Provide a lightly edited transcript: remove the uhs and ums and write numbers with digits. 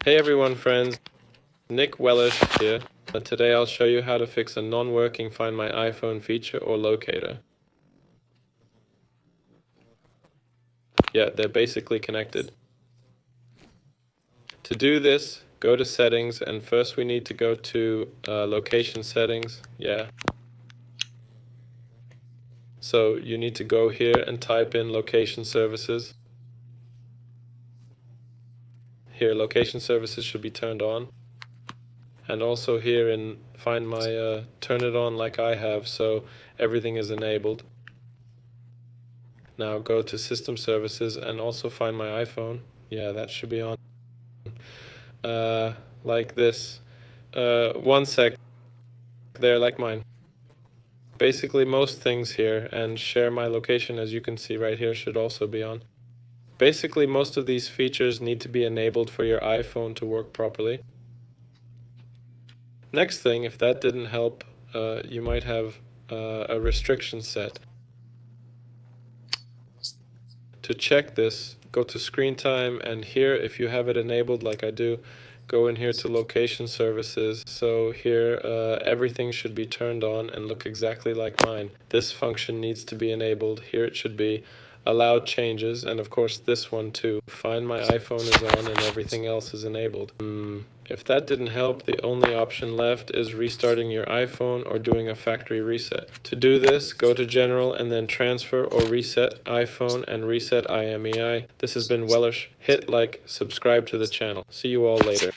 Hey everyone friends, Nick Wellish here. Today I'll show you how to fix a non-working Find My iPhone feature or locator. Yeah, they're basically connected. To do this, go to settings and first we need to go to location settings. Yeah. So you need to go here and type in location services. Here, location services should be turned on. And also here in Find My, turn it on like I have so everything is enabled. Now go to System Services and also find my iPhone. Yeah, that should be on. Like this. One sec. There, like mine. Basically, most things here, and share my location, as you can see right here, should also be on. Basically, most of these features need to be enabled for your iPhone to work properly. Next thing, if that didn't help, you might have a restriction set. To check this, go to screen time, and here, if you have it enabled like I do, go in here to location services. So here everything should be turned on and look exactly like mine. This function needs to be enabled. Here it should be allow changes, and of course this one too. Find My iPhone is on and everything else is enabled. If that didn't help, the only option left is restarting your iPhone or doing a factory reset. To do this, go to General and then Transfer or Reset iPhone and Reset IMEI. This has been Wellish. Hit like, subscribe to the channel. See you all later.